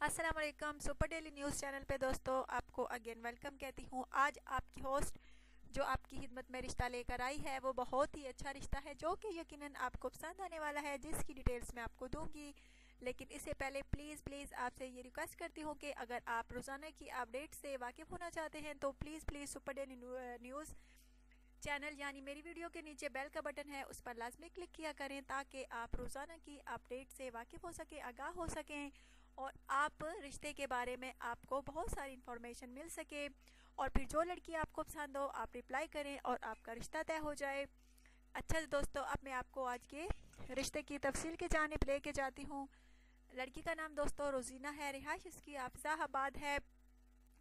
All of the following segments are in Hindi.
अस्सलाम वालेकुम। सुपर डेली न्यूज़ चैनल पे दोस्तों आपको अगेन वेलकम कहती हूँ। आज आपकी होस्ट जो आपकी खिदमत में रिश्ता लेकर आई है वो बहुत ही अच्छा रिश्ता है जो कि यकीनन आपको पसंद आने वाला है, जिसकी डिटेल्स मैं आपको दूंगी। लेकिन इससे पहले प्लीज़ आपसे ये रिक्वेस्ट करती हूँ कि अगर आप रोज़ाना की अपडेट से वाकिफ़ होना चाहते हैं तो please super daily news channel यानी मेरी वीडियो के नीचे बेल का बटन है, उस पर लाजमी क्लिक किया करें ताकि आप रोज़ाना की अपडेट से वाकिफ़ हो सकें, आगाह हो सकें और आप रिश्ते के बारे में आपको बहुत सारी इन्फॉर्मेशन मिल सके और फिर जो लड़की आपको पसंद हो आप रिप्लाई करें और आपका रिश्ता तय हो जाए। अच्छा दोस्तों, अब मैं आपको आज के रिश्ते की तफसील की जानिब लेके जाती हूँ। लड़की का नाम दोस्तों रोजीना है, रिहाइश इसकी हाफिजाबाद है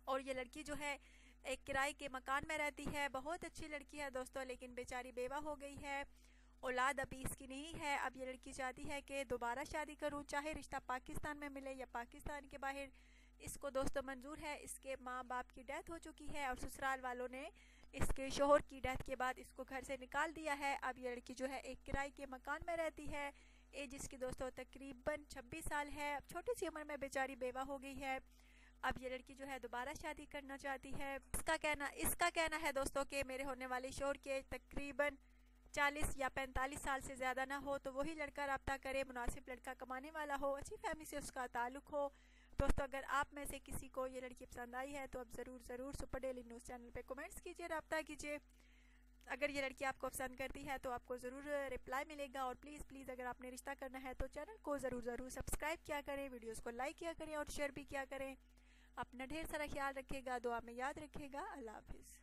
और ये लड़की जो है एक किराए के मकान में रहती है। बहुत अच्छी लड़की है दोस्तों, लेकिन बेचारी बेवा हो गई है, औलाद अभी इसकी नहीं है। अब ये लड़की चाहती है कि दोबारा शादी करूं, चाहे रिश्ता पाकिस्तान में मिले या पाकिस्तान के बाहर, इसको दोस्तों मंजूर है। इसके माँ बाप की डेथ हो चुकी है और ससुराल वालों ने इसके शोहर की डेथ के बाद इसको घर से निकाल दिया है। अब ये लड़की जो है एक किराए के मकान में रहती है। एज इसकी दोस्तों तकरीबन 26 साल है। अब छोटी सी उम्र में बेचारी बेवा हो गई है। अब ये लड़की जो है दोबारा शादी करना चाहती है। इसका कहना है दोस्तों कि मेरे होने वाले शोहर के तकरीबन 40 या 45 साल से ज़्यादा ना हो तो वही लड़का रब्ता करे, मुनासिब लड़का, कमाने वाला हो, अच्छी फैमिली से उसका ताल्लुक हो। दोस्तों अगर आप में से किसी को ये लड़की पसंद आई है तो अब ज़रूर सुपर डेली न्यूज़ चैनल पे कमेंट्स कीजिए, रब्ता कीजिए। अगर ये लड़की आपको पसंद करती है तो आपको ज़रूर रिप्लाई मिलेगा। और प्लीज़ अगर आपने रिश्ता करना है तो चैनल को ज़रूर सब्सक्राइब किया करें, वीडियोज़ को लाइक किया करें और शेयर भी किया करें। अपना ढेर सारा ख्याल रखिएगा, दुआ में याद रखिएगा। अल्लाह हाफिज़।